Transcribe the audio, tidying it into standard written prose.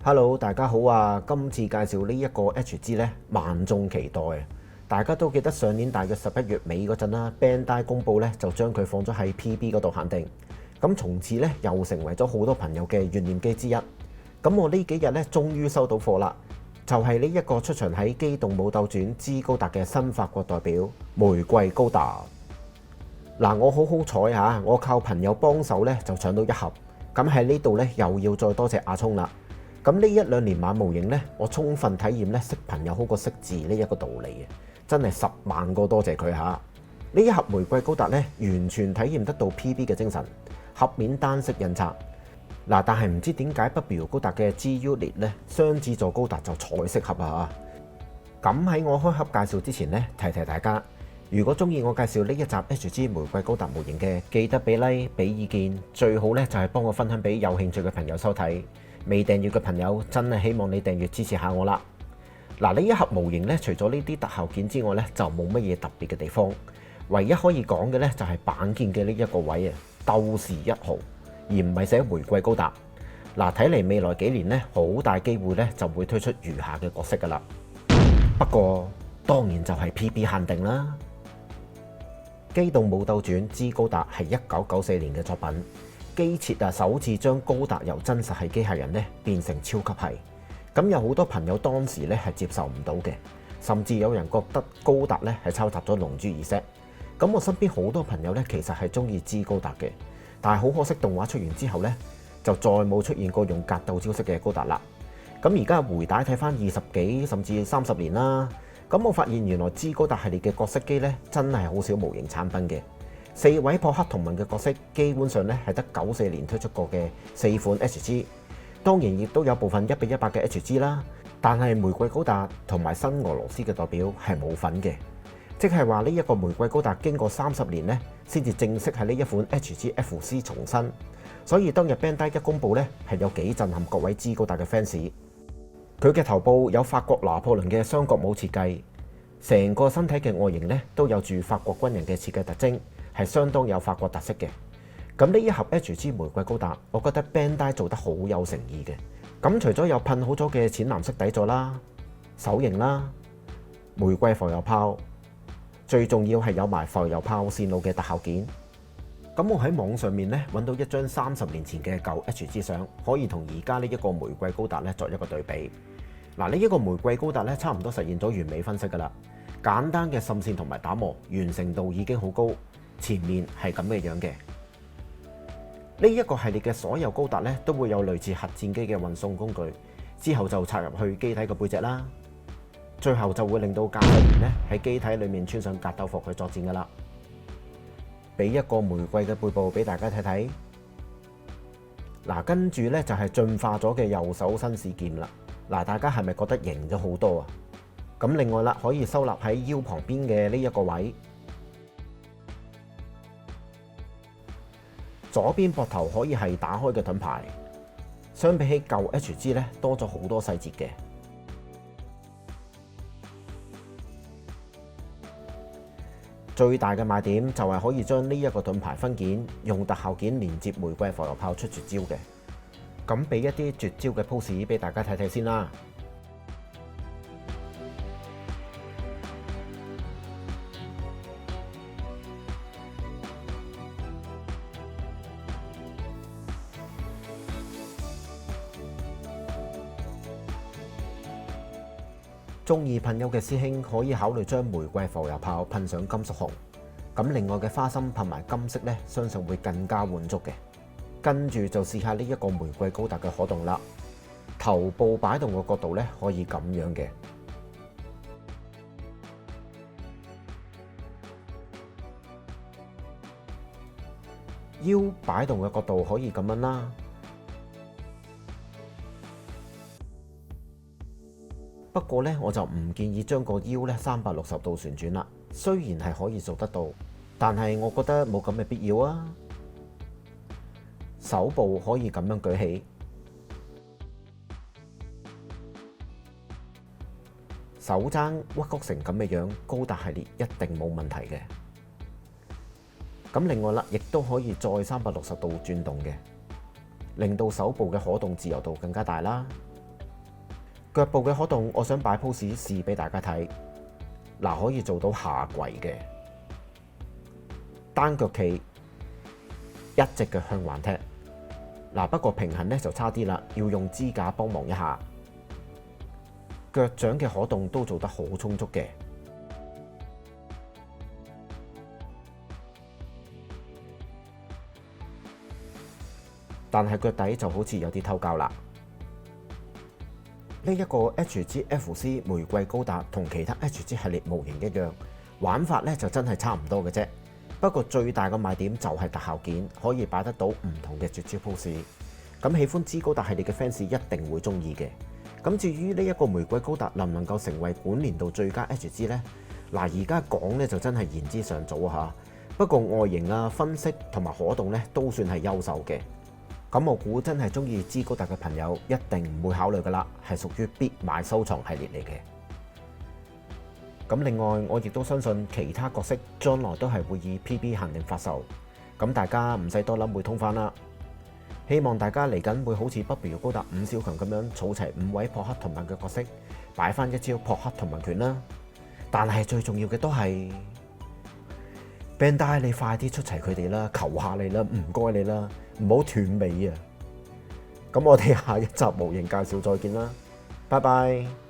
Hello，大家好啊！今次介紹呢一個 HG 呢，萬眾期待啊！大家都記得上年大約11月尾嗰陣啦，Bandai 公佈呢就將佢放咗喺 PB 嗰度限定，咁從此呢，又成為咗好多朋友嘅怨念機之一。咁我呢幾日呢，終於收到貨啦，就係呢一個出場喺《機動武鬥傳之高達》嘅新法國代表玫瑰高達。嗱，我好好彩嚇，我靠朋友幫手呢，就搶到一盒。咁喺呢度呢，又要再多謝阿聰啦。咁呢1-2年買模型呢，我充分體驗呢，識朋友好過識字呢一個道理嘅，真係10萬個多謝佢嚇。呢一盒玫瑰高達呢，完全體驗得到 PB 嘅精神，盒面單色印刷。嗱，但係唔知點解 W 高達嘅 G-Unit 呢，雙子座高達就彩色盒啊！咁喺我開盒介紹之前呢，提提大家，如果中意我介紹呢一集 HG 玫瑰高達模型嘅，記得俾 like 俾意見，最好呢就係幫我分享俾有興趣嘅朋友收睇。未訂閱嘅朋友真係希望你訂閱支持下我啦。嗱，呢一盒模型呢，除咗呢啲特效件之外呢，就冇乜嘢特別嘅地方。唯一可以講嘅呢，就係板件嘅呢一個位啊，鬥士1號，而唔係寫玫瑰高達。嗱，睇嚟未來幾年呢，好大機會呢就會推出餘下嘅角色噶啦。不過當然就係 PB 限定啦。機動武鬥傳之高達係1994年嘅作品。機設首次將高達由真實係機械人咧變成超級係，咁有好多朋友當時咧係接受唔到嘅，甚至有人覺得高達咧係抄襲咗龍珠2Z。咁我身邊好多朋友咧其實係中意知高達嘅，但係好可惜動畫出完之後咧就再冇出現過用格鬥招式嘅高達啦。咁而家回帶睇翻20幾甚至30年啦，咁我發現原來知高達系列嘅角色機咧真係好少模型產品嘅。4位破黑同盟嘅角色基本上咧係得94年推出過嘅4款 HG， 當然亦都有部分1:100嘅 HG 啦。但係玫瑰高達同埋新俄羅斯嘅代表係冇份嘅，即係話呢一個玫瑰高達經過30年咧先至正式喺呢一款 HG-FC 重生。所以當日 Bandai 一公佈咧係有幾震撼各位知高達嘅 fans。佢嘅頭部有法國拿破崙嘅雙角帽設計，成個身體嘅外形咧都有住法國軍人嘅設計特徵。係相當有法國特色嘅。咁呢一盒 HG 玫瑰高達，我覺得 Bandai 做得好有誠意嘅。咁除咗有噴好咗嘅淺藍色底座啦、手型啦、玫瑰浮游炮，最重要係有埋浮游炮線路嘅特效件。咁我喺網上面咧揾到一張30年前嘅舊 HG 相，可以同而家呢一個玫瑰高達咧作一個對比。嗱，呢一個玫瑰高達咧差唔多實現咗完美分析㗎啦，簡單嘅滲線同埋打磨完成度已經好高。前面係咁嘅樣嘅，呢一個系列嘅所有高達咧都會有類似核戰機嘅運送工具，之後就插入去機體嘅背脊啦，最後就會令到駕駛員咧喺機體裏面穿上格鬥服去作戰噶啦。俾一個玫瑰嘅背部俾大家睇睇。嗱，跟住咧就係進化咗嘅右手新士劍啦。嗱，大家係咪覺得型咗好多啊？咁另外啦，可以收納喺腰旁邊嘅呢一個位。左邊膊頭可以係打開嘅盾牌，相比起舊 HG 咧多咗好多細節嘅。最大嘅賣點就係可以將呢一個盾牌分件用特效件連接玫瑰浮游炮出絕招嘅。咁俾一啲絕招嘅 pose 俾大家睇睇先啦。中意噴油嘅師兄可以考慮將玫瑰浮游炮噴上金屬紅，咁另外嘅花心噴埋金色呢，相信會更加滿足嘅。跟住就試下呢一個玫瑰高達嘅可動啦，頭部擺動嘅角度呢，可以咁樣嘅，腰擺動嘅角度可以咁樣啦。不過咧，我就唔建議將個腰咧360度旋轉啦。雖然係可以做得到，但係我覺得冇咁嘅必要啊。手部可以咁樣舉起，手踭屈曲成咁嘅樣，高達系列一定冇問題嘅。咁另外啦，亦都可以再360度轉動嘅，令到手部嘅可動自由度更加大啦。腳部嘅可動，我想擺 pose 試俾大家睇。嗱，可以做到下跪嘅單腳企，一隻腳向橫踢。嗱，不過平衡咧就差啲啦，要用支架幫忙一下。腳掌嘅可動都做得好充足嘅。但係腳底就好似有啲偷膠啦。呢一個 HGFC 玫瑰高達同其他 HG 系列模型一樣，玩法咧就真係差唔多嘅啫。不過最大嘅賣點就係特效件，可以擺得到唔同嘅絕招 pose。咁喜歡 G 高達系列嘅 fans 一定會中意嘅。咁至於呢一個玫瑰高達能唔能夠成為本年度最佳 HG 呢？嗱，而家講咧就真係言之尚早嚇。不過外形啊、分析同埋可動咧都算係優秀嘅。咁我估真係中意 G 高達嘅朋友一定唔會考慮噶啦，係屬於必買收藏系列嚟嘅。咁另外我亦都相信其他角色將來都係會以 PB 限定發售，咁大家唔使多諗會通翻啦。希望大家嚟緊會好似 Barbie 高達5小強咁樣儲齊5位撲克同盟嘅角色，擺翻一招撲克同盟拳啦。但係最重要嘅都係 Bandai，你快啲出齊佢哋啦，求下你啦，唔該你啦，唔好斷尾啊！咁我哋下一集模型介紹再見啦，拜拜。